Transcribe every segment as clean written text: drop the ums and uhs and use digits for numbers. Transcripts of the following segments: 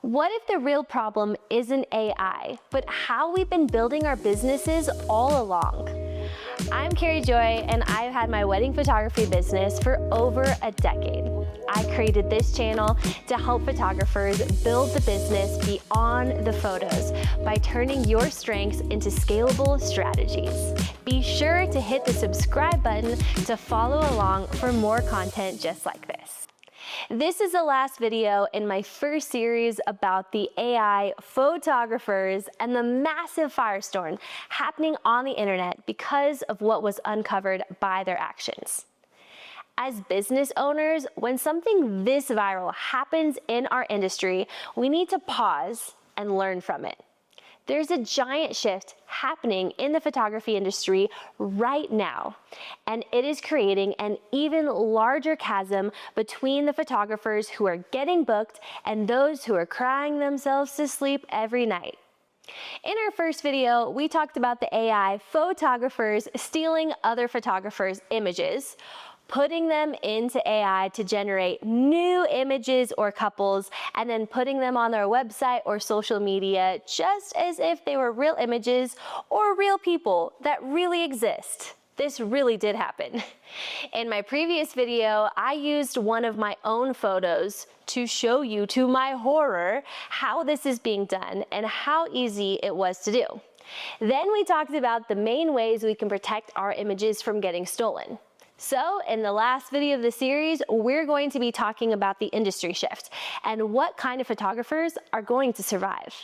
What if the real problem isn't AI, but how we've been building our businesses all along? I'm Carrie Joy, and I've had my wedding photography business for over a decade. I created this channel to help photographers build the business beyond the photos by turning your strengths into scalable strategies. Be sure to hit the subscribe button to follow along for more content just like this. This is the last video in my first series about the AI photographers and the massive firestorm happening on the internet because of what was uncovered by their actions. As business owners, when something this viral happens in our industry, we need to pause and learn from it. There's a giant shift happening in the photography industry right now, and it is creating an even larger chasm between the photographers who are getting booked and those who are crying themselves to sleep every night. In our first video, we talked about the AI photographers stealing other photographers' images, putting them into AI to generate new images or couples, and then putting them on their website or social media just as if they were real images or real people that really exist. This really did happen. In my previous video, I used one of my own photos to show you, to my horror, how this is being done and how easy it was to do. Then we talked about the main ways we can protect our images from getting stolen. So in the last video of the series, we're going to be talking about the industry shift and what kind of photographers are going to survive.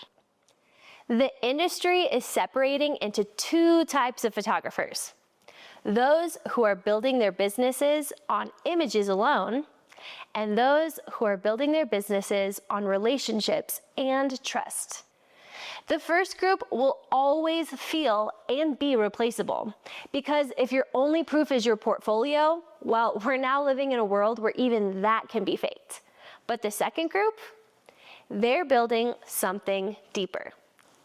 The industry is separating into two types of photographers: those who are building their businesses on images alone, and those who are building their businesses on relationships and trust. The first group will always feel and be replaceable, because if your only proof is your portfolio, well, we're now living in a world where even that can be faked. But the second group, they're building something deeper: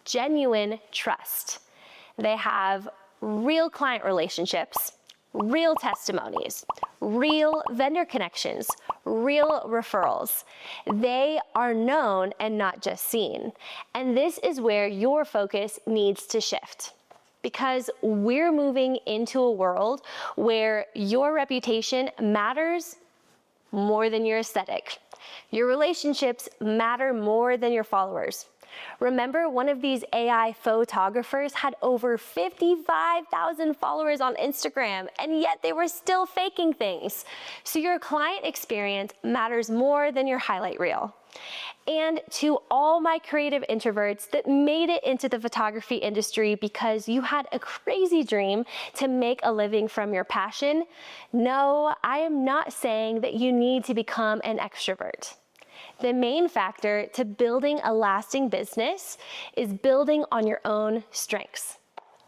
genuine trust. They have real client relationships, real testimonies, real vendor connections, real referrals. They are known and not just seen. And this is where your focus needs to shift, because we're moving into a world where your reputation matters more than your aesthetic. Your relationships matter more than your followers. Remember, one of these AI photographers had over 55,000 followers on Instagram, and yet they were still faking things. So your client experience matters more than your highlight reel. And to all my creative introverts that made it into the photography industry because you had a crazy dream to make a living from your passion, no, I am not saying that you need to become an extrovert. The main factor to building a lasting business is building on your own strengths.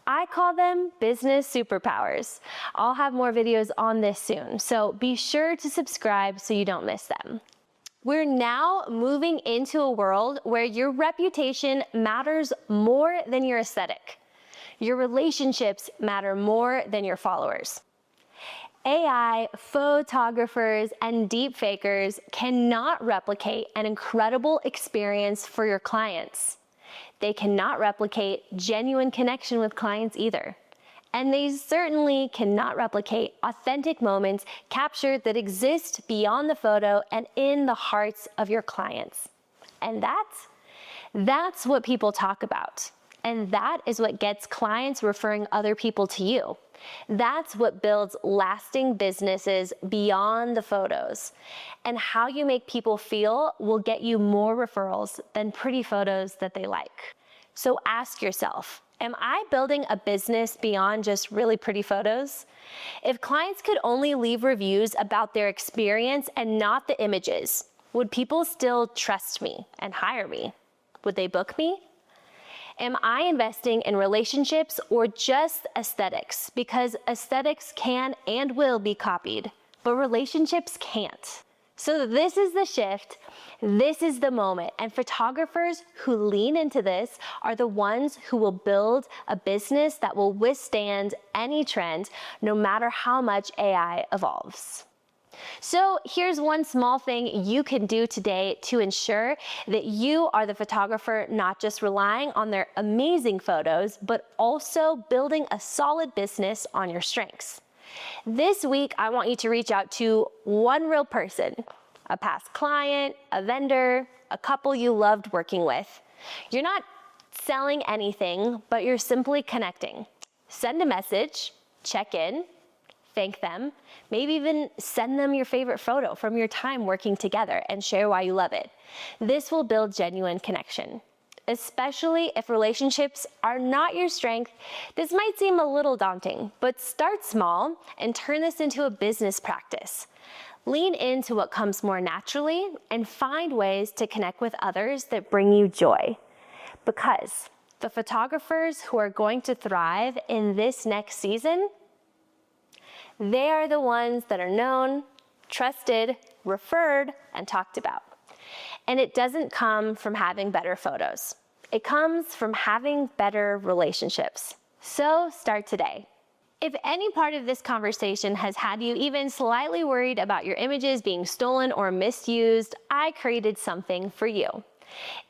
I call them business superpowers. I'll have more videos on this soon, so be sure to subscribe so you don't miss them. We're now moving into a world where your reputation matters more than your aesthetic. Your relationships matter more than your followers. AI photographers and deep fakers cannot replicate an incredible experience for your clients. They cannot replicate genuine connection with clients either. And they certainly cannot replicate authentic moments captured that exist beyond the photo and in the hearts of your clients. And that's what people talk about. And that is what gets clients referring other people to you. That's what builds lasting businesses beyond the photos. And how you make people feel will get you more referrals than pretty photos that they like. So ask yourself, am I building a business beyond just really pretty photos? If clients could only leave reviews about their experience and not the images, would people still trust me and hire me? Would they book me? Am I investing in relationships or just aesthetics? Because aesthetics can and will be copied, but relationships can't. So this is the shift, this is the moment, and photographers who lean into this are the ones who will build a business that will withstand any trend, no matter how much AI evolves. So here's one small thing you can do today to ensure that you are the photographer not just relying on their amazing photos, but also building a solid business on your strengths. This week, I want you to reach out to one real person, a past client, a vendor, a couple you loved working with. You're not selling anything, but you're simply connecting. Send a message, check in, thank them, maybe even send them your favorite photo from your time working together and share why you love it. This will build genuine connection. Especially if relationships are not your strength, this might seem a little daunting, but start small and turn this into a business practice. Lean into what comes more naturally and find ways to connect with others that bring you joy. Because the photographers who are going to thrive in this next season, they are the ones that are known, trusted, referred, and talked about. And it doesn't come from having better photos. It comes from having better relationships. So start today. If any part of this conversation has had you even slightly worried about your images being stolen or misused, I created something for you.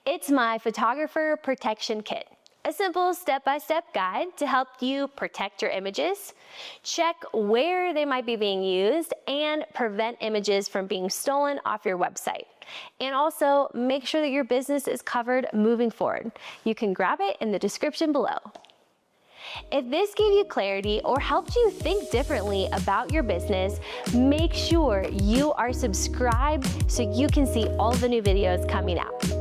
It's my Photographer Protection Kit. A simple step-by-step guide to help you protect your images, check where they might be being used, and prevent images from being stolen off your website. And also make sure that your business is covered moving forward. You can grab it in the description below. If this gave you clarity or helped you think differently about your business, make sure you are subscribed so you can see all the new videos coming out.